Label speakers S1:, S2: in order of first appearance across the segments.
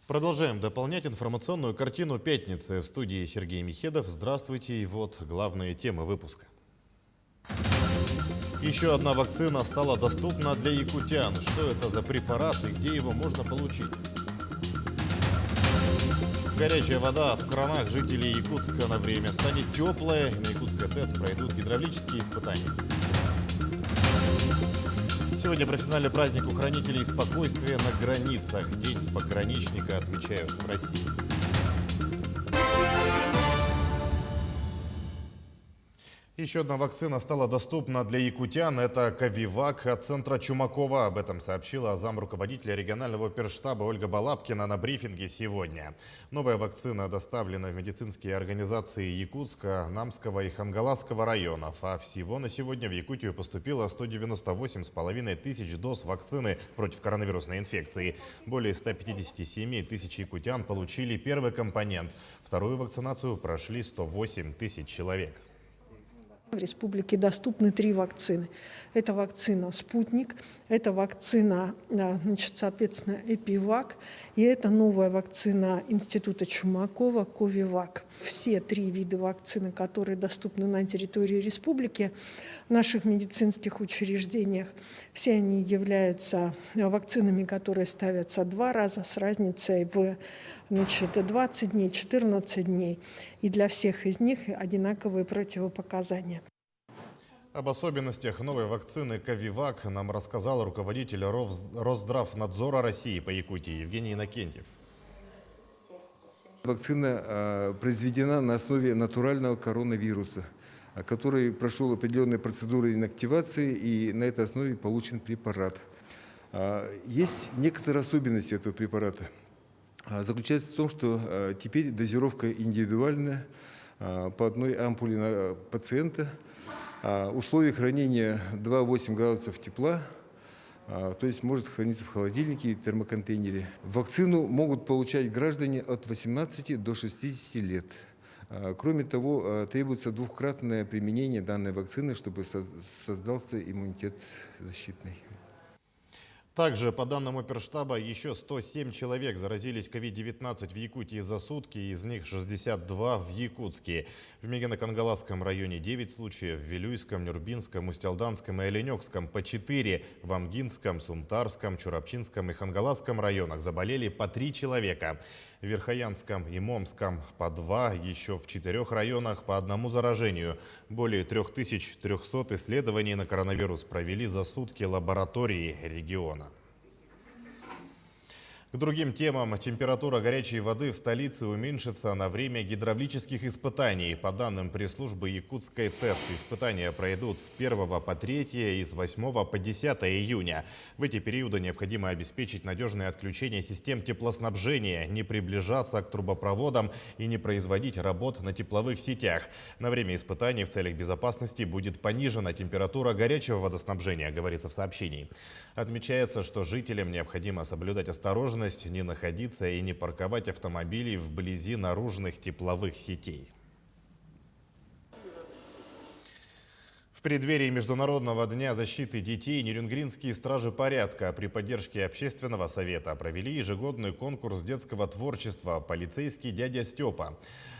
S1: Продолжаем дополнять информационную картину пятницы. В студии Сергей Михедов. Здравствуйте. И вот главные темы выпуска. Еще одна вакцина стала доступна для якутян. Что это за препарат и где его можно получить? Горячая вода в кранах жителей Якутска на время станет теплая. И на Якутской ТЭЦ пройдут гидравлические испытания. Сегодня профессиональный праздник у хранителей спокойствия на границах. День пограничника отмечают в России. Еще одна вакцина стала доступна для якутян. Это Ковивак от центра Чумакова. Об этом сообщила замруководителя регионального оперштаба Ольга Балабкина на брифинге сегодня. Новая вакцина доставлена в медицинские организации Якутска, Намского и Хангаласского районов. А всего на сегодня в Якутию поступило 198,5 тысяч доз вакцины против коронавирусной инфекции. Более 157 тысяч якутян получили первый компонент. Вторую вакцинацию прошли 108 тысяч человек.
S2: В республике доступны 3 вакцины. Это вакцина «Спутник», это вакцина, соответственно, «Эпивак», и это новая вакцина Института Чумакова «Ковивак». Все 3 вида вакцины, которые доступны на территории республики, в наших медицинских учреждениях, все они являются вакцинами, которые ставятся 2 раза с разницей в 20 дней, 14 дней. И для всех из них одинаковые противопоказания.
S1: Об особенностях новой вакцины Ковивак нам рассказал руководитель Росздравнадзора России по Якутии Евгений Иннокентьев.
S3: Вакцина произведена на основе натурального коронавируса, который прошел определенные процедуры инактивации, и на этой основе получен препарат. Есть некоторые особенности этого препарата. Заключается в том, что теперь дозировка индивидуальная по одной ампуле на пациента. Условия хранения 2,8 градусов тепла, то есть может храниться в холодильнике и термоконтейнере. Вакцину могут получать граждане от 18 до 60 лет. Кроме того, требуется двукратное применение данной вакцины, чтобы создался иммунитет защитный.
S1: Также, по данным оперштаба, еще 107 человек заразились COVID-19 в Якутии за сутки, из них 62 в Якутске. В Мегино-Кангаласском районе 9 случаев, в Вилюйском, Нюрбинском, Устьялданском и Оленёкском по 4, в Амгинском, Сумтарском, Чурапчинском и Хангаласском районах заболели по 3 человека. В Верхоянском и Момском по 2, еще в 4 районах по 1 заражению. Более 3300 исследований на коронавирус провели за сутки лаборатории региона. К другим темам. Температура горячей воды в столице уменьшится на время гидравлических испытаний. По данным пресс-службы Якутской ТЭЦ, испытания пройдут с 1 по 3 и с 8 по 10 июня. В эти периоды необходимо обеспечить надежное отключение систем теплоснабжения, не приближаться к трубопроводам и не производить работ на тепловых сетях. На время испытаний в целях безопасности будет понижена температура горячего водоснабжения, говорится в сообщении. Отмечается, что жителям необходимо соблюдать осторожность, не находиться и не парковать автомобили вблизи наружных тепловых сетей. В преддверии Международного дня защиты детей нерюнгринские стражи порядка при поддержке Общественного совета провели ежегодный конкурс детского творчества «Полицейский дядя Степа».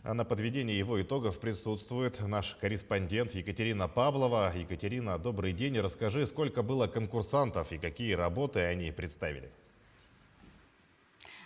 S1: На подведении его итогов присутствует наш корреспондент Екатерина Павлова. Екатерина, добрый день. Расскажи, сколько было конкурсантов и какие работы они представили?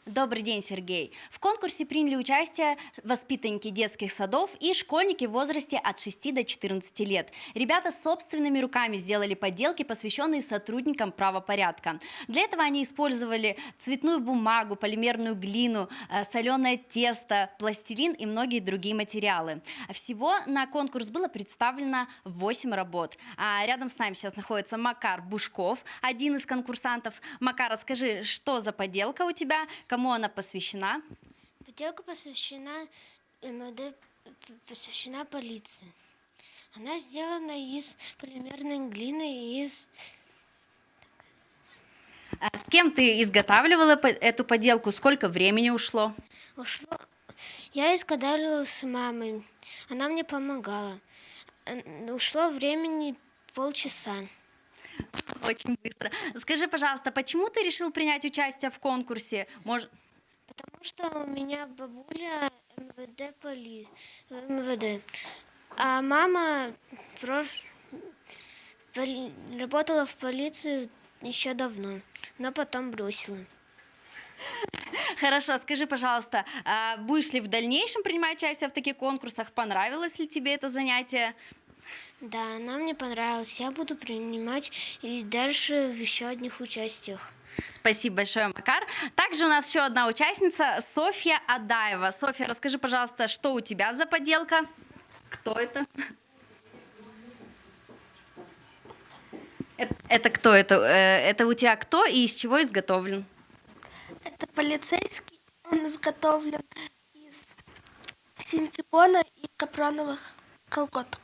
S4: Добрый день, Сергей. В конкурсе приняли участие воспитанники детских садов и школьники в возрасте от 6 до 14 лет. Ребята собственными руками сделали поделки, посвященные сотрудникам правопорядка. Для этого они использовали цветную бумагу, полимерную глину, соленое тесто, пластилин и многие другие материалы. Всего на конкурс было представлено 8 работ. А рядом с нами сейчас находится Макар Бушков, один из конкурсантов. Макар, расскажи, что за поделка у тебя? Кому она посвящена?
S5: Поделка посвящена МВД, посвящена полиции. Она сделана из полимерной глины и из...
S4: С кем ты изготавливала эту поделку? Сколько времени ушло?
S5: Я изготавливала с мамой. Она мне помогала. Ушло времени полчаса.
S4: Очень быстро. Скажи, пожалуйста, почему ты решил принять участие в конкурсе?
S5: Потому что у меня бабуля в МВД, а мама про- работала в полицию еще давно, но потом бросила.
S4: Хорошо, скажи, пожалуйста, будешь ли в дальнейшем принимать участие в таких конкурсах? Понравилось ли тебе это занятие?
S5: Да, она мне понравилась. Я буду принимать и дальше в еще одних участиях.
S4: Спасибо большое, Макар. Также у нас еще одна участница, Софья Адаева. Софья, расскажи, пожалуйста, что у тебя за поделка? Кто это? Это кто? Это у тебя кто и из чего изготовлен?
S6: Это полицейский, он изготовлен из синтепона и капроновых колготок.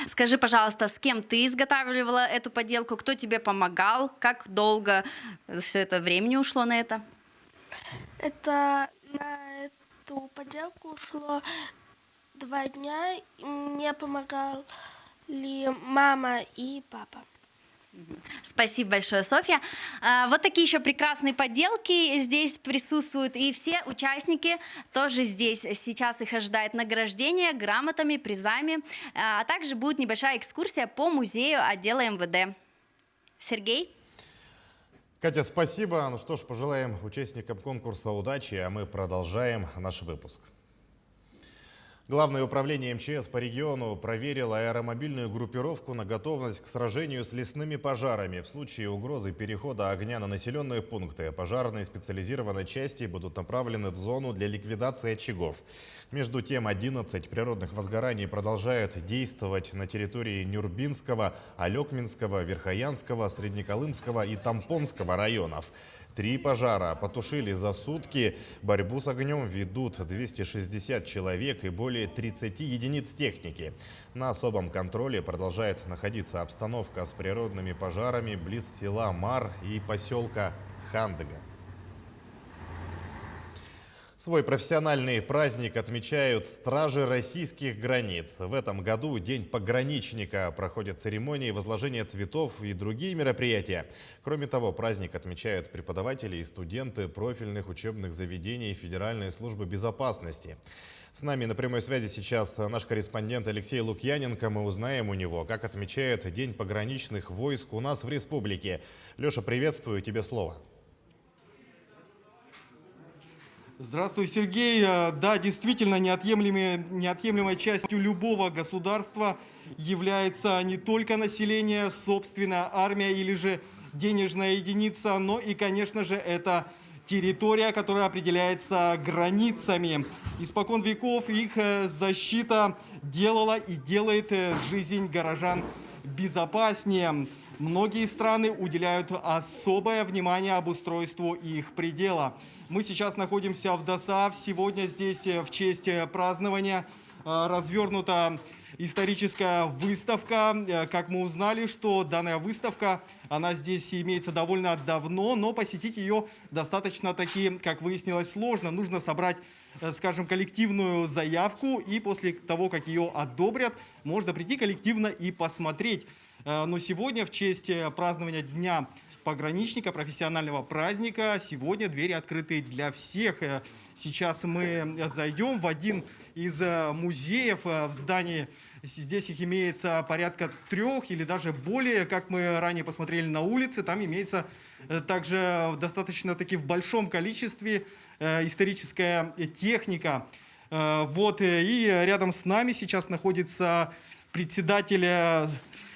S4: Скажи, пожалуйста, с кем ты изготавливала эту поделку? Кто тебе помогал? Как долго все это времени ушло на это?
S6: Это на эту поделку ушло 2 дня. И мне помогали мама и папа.
S4: Спасибо большое, Софья. Вот такие еще прекрасные поделки здесь присутствуют. И все участники тоже здесь. Сейчас их ожидает награждение грамотами, призами. А также будет небольшая экскурсия по музею отдела МВД. Сергей?
S1: Катя, спасибо. Ну что ж, пожелаем участникам конкурса удачи, а мы продолжаем наш выпуск. Главное управление МЧС по региону проверило аэромобильную группировку на готовность к сражению с лесными пожарами. В случае угрозы перехода огня на населенные пункты пожарные специализированной части будут направлены в зону для ликвидации очагов. Между тем, 11 природных возгораний продолжают действовать на территории Нюрбинского, Алекминского, Верхоянского, Среднеколымского и Тампонского районов. 3 пожара потушили за сутки. Борьбу с огнем ведут 260 человек и более 30 единиц техники. На особом контроле продолжает находиться обстановка с природными пожарами близ села Мар и поселка Хандыга. Свой профессиональный праздник отмечают стражи российских границ. В этом году День пограничника. Проходят церемонии возложения цветов и другие мероприятия. Кроме того, праздник отмечают преподаватели и студенты профильных учебных заведений Федеральной службы безопасности. С нами на прямой связи сейчас наш корреспондент Алексей Лукьяненко. Мы узнаем у него, как отмечают День пограничных войск у нас в республике. Леша, приветствую, тебе слово.
S7: Здравствуй, Сергей. Да, действительно, неотъемлемой частью любого государства является не только население, собственная армия или же денежная единица, но и, конечно же, это территория, которая определяется границами. Испокон веков их защита делала и делает жизнь горожан безопаснее. Многие страны уделяют особое внимание обустройству их предела. Мы сейчас находимся в ДОСААФ. Сегодня здесь в честь празднования развернута историческая выставка. Как мы узнали, что данная выставка, она здесь имеется довольно давно, но посетить ее достаточно-таки, как выяснилось, сложно. Нужно собрать, скажем, коллективную заявку, и после того, как ее одобрят, можно прийти коллективно и посмотреть. Но сегодня, в честь празднования Дня пограничника, профессионального праздника, сегодня двери открыты для всех. Сейчас мы зайдем в один из музеев в здании. Здесь их имеется порядка 3 или даже более, как мы ранее посмотрели на улице. Там имеется также достаточно-таки в большом количестве историческая техника. Вот, и рядом с нами сейчас находится председатель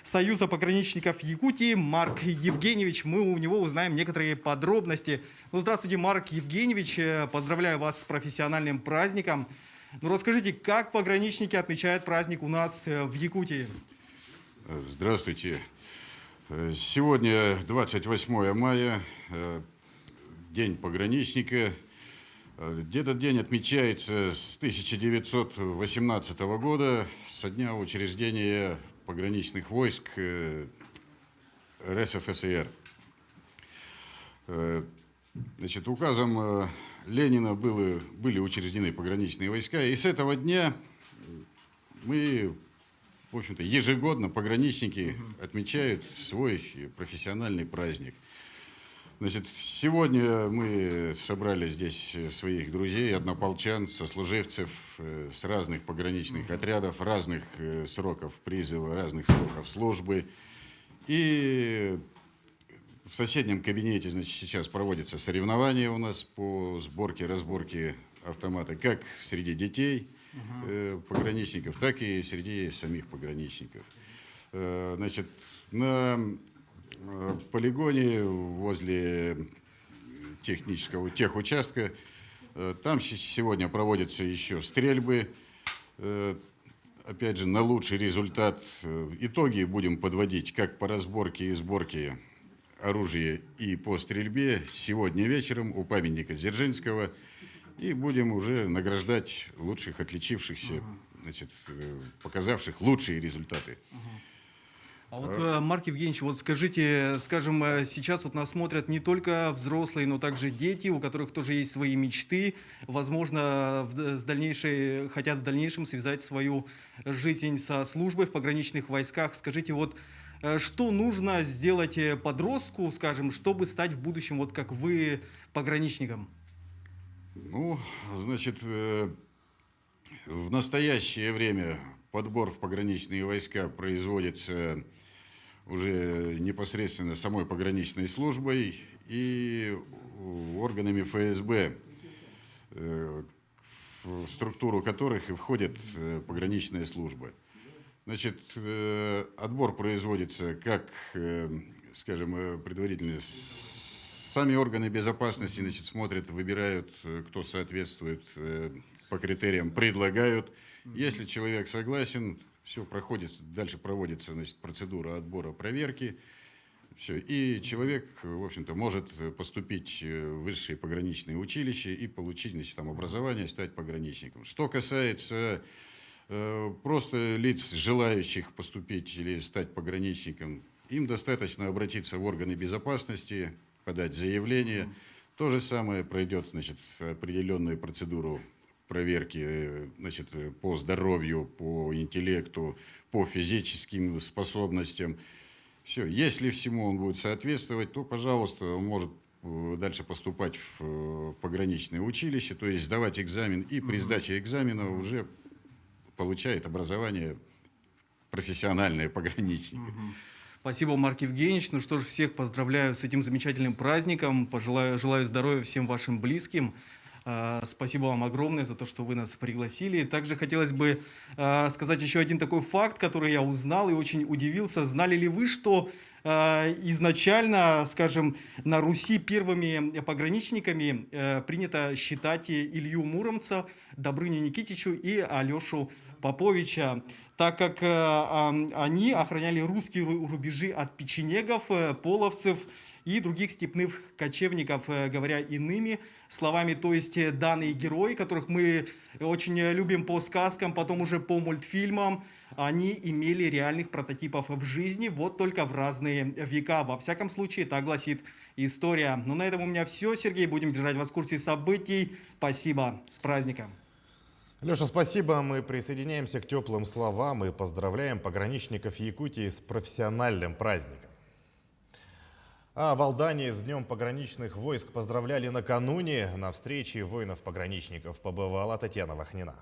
S7: Союза пограничников Якутии Марк Евгеньевич. Мы у него узнаем некоторые подробности. Ну, здравствуйте, Марк Евгеньевич. Поздравляю вас с профессиональным праздником. Ну, расскажите, как пограничники отмечают праздник у нас в Якутии?
S8: Здравствуйте. Сегодня 28 мая, День пограничника. Этот день отмечается с 1918 года, со дня учреждения пограничных войск РСФСР. Значит, указом Ленина были учреждены пограничные войска, и с этого дня мы, в общем-то, ежегодно пограничники отмечают свой профессиональный праздник. Значит, сегодня мы собрали здесь своих друзей, однополчан, сослуживцев с разных пограничных отрядов, разных сроков призыва, разных сроков службы. И в соседнем кабинете, значит, сейчас проводятся соревнования у нас по сборке, разборке автомата, как среди детей пограничников, так и среди самих пограничников. Значит, на полигоне возле технического техучастка там сегодня проводятся еще стрельбы. Опять же, на лучший результат итоги будем подводить как по разборке и сборке оружия и по стрельбе сегодня вечером у памятника Дзержинского. И будем уже награждать лучших, отличившихся, значит, показавших лучшие результаты.
S7: А вот, Марк Евгеньевич, вот скажите, скажем, сейчас вот нас смотрят не только взрослые, но также дети, у которых тоже есть свои мечты, возможно, хотят в дальнейшем связать свою жизнь со службой в пограничных войсках. Скажите, вот что нужно сделать подростку, скажем, чтобы стать в будущем, вот как вы, пограничником?
S8: Ну, значит, в настоящее время подбор в пограничные войска производится уже непосредственно самой пограничной службой и органами ФСБ, в структуру которых и входит пограничная служба. Значит, отбор производится как, скажем, предварительно сами органы безопасности, значит, смотрят, выбирают, кто соответствует по критериям, предлагают. Если человек согласен, все проходит, дальше проводится, значит, процедура отбора, проверки. Все, и человек, в общем-то, может поступить в высшее пограничное училище и получить, значит, там образование, стать пограничником. Что касается просто лиц, желающих поступить или стать пограничником, им достаточно обратиться в органы безопасности, подать заявление. То же самое пройдет, значит, определенную процедуру проверки, значит, по здоровью, по интеллекту, по физическим способностям. Все, если всему он будет соответствовать, то, пожалуйста, он может дальше поступать в пограничное училище, то есть сдавать экзамен, и при сдаче экзамена уже получает образование профессиональное пограничника.
S7: Спасибо, Марк Евгеньевич. Ну что ж, всех поздравляю с этим замечательным праздником. Желаю здоровья всем вашим близким. Спасибо вам огромное за то, что вы нас пригласили. Также хотелось бы сказать еще один такой факт, который я узнал и очень удивился. Знали ли вы, что изначально, скажем, на Руси первыми пограничниками принято считать Илью Муромца, Добрыню Никитичу и Алешу Поповича, так как они охраняли русские рубежи от печенегов, половцев и других степных кочевников, говоря иными словами, то есть данные герои, которых мы очень любим по сказкам, потом уже по мультфильмам, они имели реальных прототипов в жизни, вот только в разные века. Во всяком случае, так гласит история. Ну, на этом у меня все, Сергей. Будем держать вас в курсе событий. Спасибо. С праздником.
S1: Леша, спасибо. Мы присоединяемся к теплым словам и поздравляем пограничников Якутии с профессиональным праздником. А в Алдании с Днем пограничных войск поздравляли накануне. На встрече воинов-пограничников побывала Татьяна Вахнина.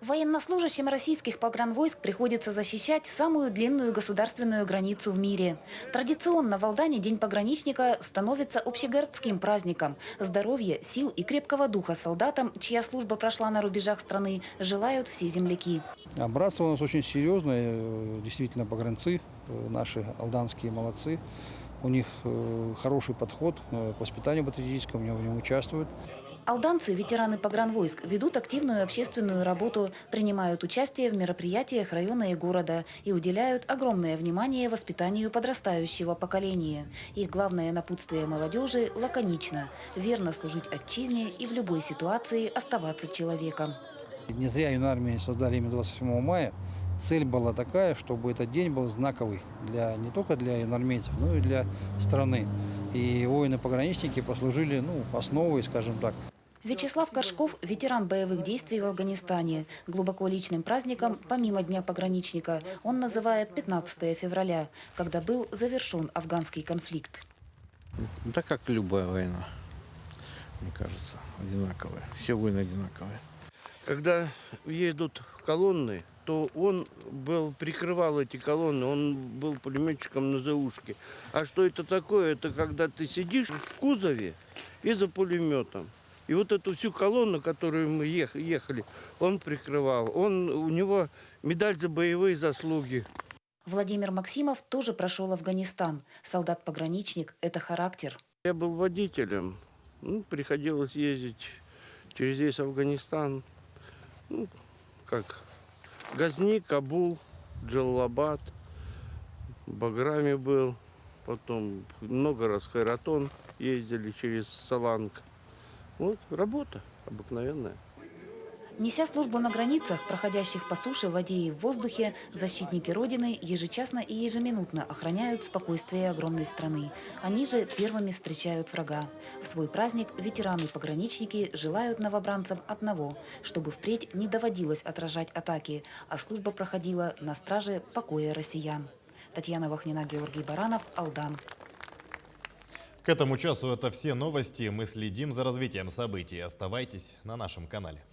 S9: Военнослужащим российских погранвойск приходится защищать самую длинную государственную границу в мире. Традиционно в Алдане День пограничника становится общегородским праздником. Здоровья, сил и крепкого духа солдатам, чья служба прошла на рубежах страны, желают все земляки.
S10: Братство у нас очень серьезное, действительно погранцы, наши алданские молодцы. У них хороший подход к воспитанию патриотическому, в нем участвуют.
S9: Алданцы, ветераны погранвойск, ведут активную общественную работу, принимают участие в мероприятиях района и города и уделяют огромное внимание воспитанию подрастающего поколения. Их главное напутствие молодежи лаконично – верно служить отчизне и в любой ситуации оставаться человеком.
S10: Не зря юнармии создали именно 27 мая. Цель была такая, чтобы этот день был знаковый не только для юнармейцев, но и для страны. И воины-пограничники послужили основой, скажем так.
S9: Вячеслав Коршков – ветеран боевых действий в Афганистане. Глубоко личным праздником, помимо Дня пограничника, он называет 15 февраля, когда был завершен афганский конфликт.
S11: Да как любая война, мне кажется, одинаковая. Все войны одинаковые.
S12: Когда едут колонны, то он прикрывал эти колонны, он был пулеметчиком на заушке. А что это такое? Это когда ты сидишь в кузове и за пулеметом. И вот эту всю колонну, которую мы ехали, он прикрывал. У него медаль за боевые заслуги.
S9: Владимир Максимов тоже прошел Афганистан. Солдат-пограничник – это характер.
S12: Я был водителем. Приходилось ездить через весь Афганистан. Как Газни, Кабул, Джалалабад, Баграми был. Потом много раз Хайратон ездили через Саланг. Вот работа обыкновенная.
S9: Неся службу на границах, проходящих по суше, в воде и в воздухе, защитники Родины ежечасно и ежеминутно охраняют спокойствие огромной страны. Они же первыми встречают врага. В свой праздник ветераны-пограничники желают новобранцам одного, чтобы впредь не доводилось отражать атаки, а служба проходила на страже покоя россиян. Татьяна Вахнина, Георгий Баранов, Алдан.
S1: К этому часу это все новости. Мы следим за развитием событий. Оставайтесь на нашем канале.